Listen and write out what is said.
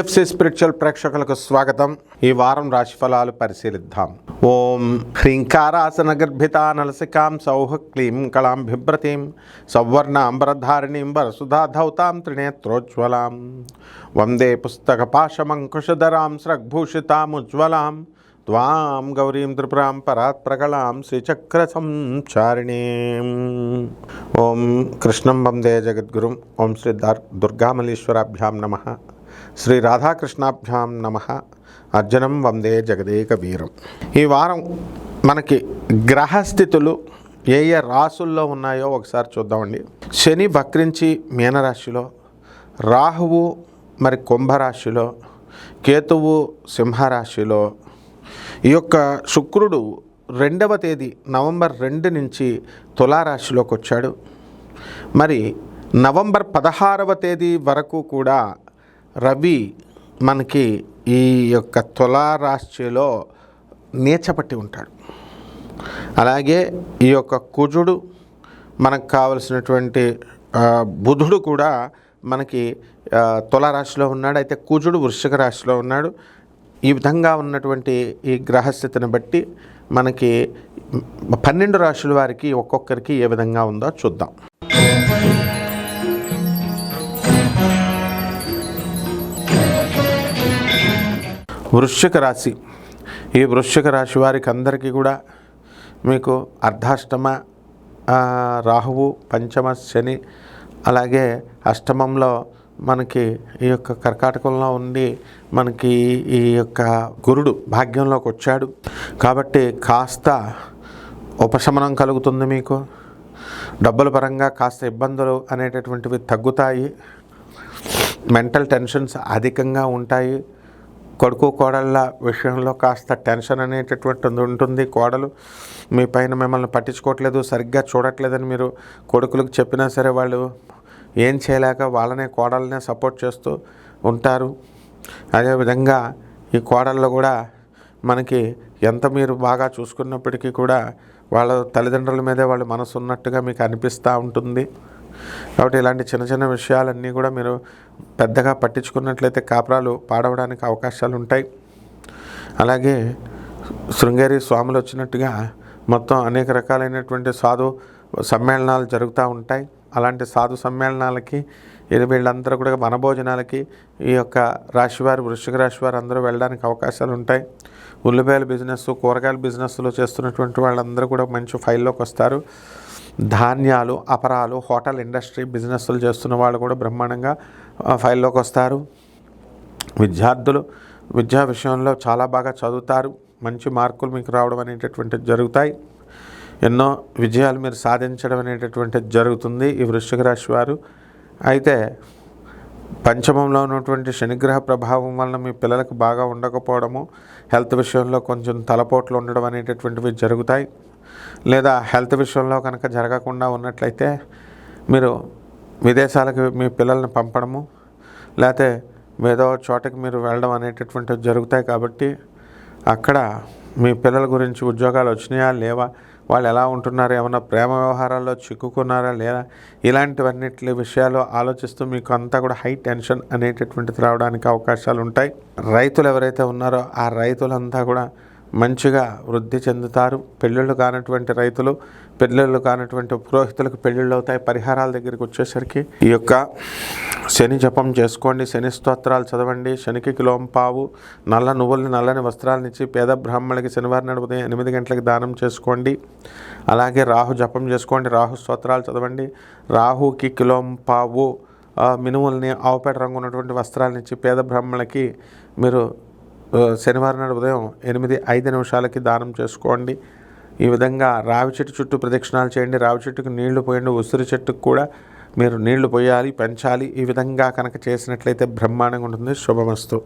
TFC spiritual ప్రేక్షకులకు స్వాగతం. ఈ వారం రాశి ఫలాలు పరిశీలిద్దాం. ఓం హ్రీంకారాసన గర్భితా నలసికాం సౌహ క్లీం కళాం బిభ్రతీం సౌవర్ణాంబరధారిణీం వరసుధాధౌతాం త్రినేత్రోజ్వలాం వందే పుస్తకపాశమంకుశధరాం స్రగ్భూషితాముజ్వలాం త్వాం గౌరీం త్రిపురాం పరాత్ప్రకళాం శ్రీచక్ర సంచారిణీం. ఓం కృష్ణం వందే జగద్గురుం. ఓం శ్రీ దుర్గామలీశ్వరాభ్యాం నమః. శ్రీ రాధాకృష్ణాభ్యాం నమః. అర్జునం వందే జగదేక వీరం. ఈ వారం మనకి గ్రహస్థితులు ఏ ఏ రాసుల్లో ఉన్నాయో ఒకసారి చూద్దామండి. శని వక్రించి మీనరాశిలో, రాహువు మరి కుంభరాశిలో, కేతువు సింహరాశిలో, ఈ యొక్క శుక్రుడు 2వ తేదీ నవంబర్ 2 నుంచి తులారాశిలోకి వచ్చాడు. మరి నవంబర్ 16వ తేదీ వరకు కూడా రవి మనకి ఈ యొక్క తులారాశిలో నీచపట్టి ఉంటాడు. అలాగే ఈ యొక్క కుజుడు మనకు కావలసినటువంటి బుధుడు కూడా మనకి తులారాశిలో ఉన్నాడు. అయితే కుజుడు వృశ్చిక రాశిలో ఉన్నాడు. ఈ విధంగా ఉన్నటువంటి ఈ గ్రహస్థితిని బట్టి మనకి 12 రాశుల వారికి ఒక్కొక్కరికి ఏ విధంగా ఉందో చూద్దాం. వృశ్చిక రాశి. ఈ వృశ్చిక రాశి వారికి అందరికీ కూడా మీకు అర్ధాష్టమ రాహువు, పంచమ శని, అలాగే అష్టమంలో మనకి ఈ యొక్క కర్కాటకంలో ఉండి మనకి ఈ యొక్క గురుడు భాగ్యంలోకి వచ్చాడు. కాబట్టి కాస్త ఉపశమనం కలుగుతుంది. మీకు డబ్బుల పరంగా కాస్త ఇబ్బందులు అనేటటువంటివి తగ్గుతాయి. మెంటల్ టెన్షన్స్ అధికంగా ఉంటాయి. కొడుకు కోడళ్ళ విషయంలో కాస్త టెన్షన్ అనేటటువంటిది ఉంటుంది. కోడలు మీ పైన మిమ్మల్ని పట్టించుకోవట్లేదు, సరిగ్గా చూడట్లేదని మీరు కొడుకులకు చెప్పినా సరే వాళ్ళు ఏం చేయలేక వాళ్ళనే కోడలనే సపోర్ట్ చేస్తూ ఉంటారు. అదేవిధంగా ఈ కోడళ్ళు కూడా మనకి ఎంత మీరు బాగా చూసుకున్నప్పటికీ కూడా వాళ్ళ తల్లిదండ్రుల మీదే వాళ్ళ మనసు ఉన్నట్టుగా మీకు అనిపిస్తూ ఉంటుంది. కాబట్టి ఇలాంటి చిన్న చిన్న విషయాలన్నీ కూడా మీరు పెద్దగా పట్టించుకున్నట్లయితే కాపురాలు పాడవడానికి అవకాశాలు ఉంటాయి. అలాగే శృంగేరి స్వాములు వచ్చినట్టుగా మొత్తం అనేక రకాలైనటువంటి సాధు సమ్మేళనాలు జరుగుతూ ఉంటాయి. అలాంటి సాధు సమ్మేళనాలకి వీళ్ళందరూ కూడా వనభోజనాలకి ఈ యొక్క రాశివారు, వృశ్చిక రాశి వారు అందరూ వెళ్ళడానికి అవకాశాలు ఉంటాయి. ఉల్లిపాయల బిజినెస్, కూరగాయల బిజినెస్లో చేస్తున్నటువంటి వాళ్ళందరూ కూడా మంచి ఫైల్లోకి వస్తారు. ధాన్యాలు, అపరాలు, హోటల్ ఇండస్ట్రీ బిజినెస్లు చేస్తున్న వాళ్ళు కూడా బ్రహ్మాండంగా ఫైల్లోకి వస్తారు. విద్యార్థులు విద్యా విషయంలో చాలా బాగా చదువుతారు. మంచి మార్కులు మీకు రావడం అనేటటువంటివి జరుగుతాయి. ఎన్నో విజయాలు మీరు సాధించడం అనేటటువంటిది జరుగుతుంది ఈ వృశ్చిక రాశి వారు. అయితే పంచమంలో ఉన్నటువంటి శనిగ్రహ ప్రభావం వలన మీ పిల్లలకు బాగా ఉండకపోవడము, హెల్త్ విషయంలో కొంచెం తలపోట్లు ఉండడం అనేటటువంటివి జరుగుతాయి. లేదా హెల్త్ విషయంలో కనుక జరగకుండా ఉన్నట్లయితే మీరు విదేశాలకు మీ పిల్లల్ని పంపడము, లేకపోతే ఏదో చోటకి మీరు వెళ్ళడం అనేటటువంటివి జరుగుతాయి. కాబట్టి అక్కడ మీ పిల్లల గురించి ఉద్యోగాలు వచ్చినాయా లేవా, వాళ్ళు ఎలా ఉంటున్నారు, ఏమైనా ప్రేమ వ్యవహారాల్లో చిక్కుకున్నారా లేదా, ఇలాంటివన్నిటి విషయాలు ఆలోచిస్తూ మీకు అంతా కూడా హై టెన్షన్ అనేటటువంటిది రావడానికి అవకాశాలు ఉంటాయి. రైతులు ఎవరైతే ఉన్నారో ఆ రైతులంతా కూడా మంచిగా వృద్ధి చెందుతారు. పెళ్ళిళ్ళు కానటువంటి రైతులు, పెళ్ళిళ్ళు కానటువంటి పురోహితులకు పెళ్ళిళ్ళు అవుతాయి. పరిహారాల దగ్గరికి వచ్చేసరికి ఈ యొక్క శని జపం చేసుకోండి, శని స్తోత్రాలు చదవండి, శనికి కిలోంపావు నల్ల నువ్వుల్ని, నల్లని వస్త్రాలనిచ్చి పేద బ్రాహ్మణులకి శనివారం నాడు ఉదయం 8 గంటలకు దానం చేసుకోండి. అలాగే రాహు జపం చేసుకోండి, రాహు స్తోత్రాలు చదవండి. రాహుకి కిలోంపావు మినుముల్ని, ఆవుపేట రంగు ఉన్నటువంటి వస్త్రాలనిచ్చి పేద బ్రాహ్మణులకి మీరు శనివారం నాడు ఉదయం 8:05 దానం చేసుకోండి. ఈ విధంగా రావి చెట్టు చుట్టూ ప్రదక్షిణాలు చేయండి. రావి చెట్టుకు నీళ్లు పోయండి. ఉసిరి చెట్టుకు కూడా మీరు నీళ్లు పోయాలి, పెంచాలి. ఈ విధంగా కనుక చేసినట్లయితే బ్రహ్మాండంగా ఉంటుంది. శుభమస్తు.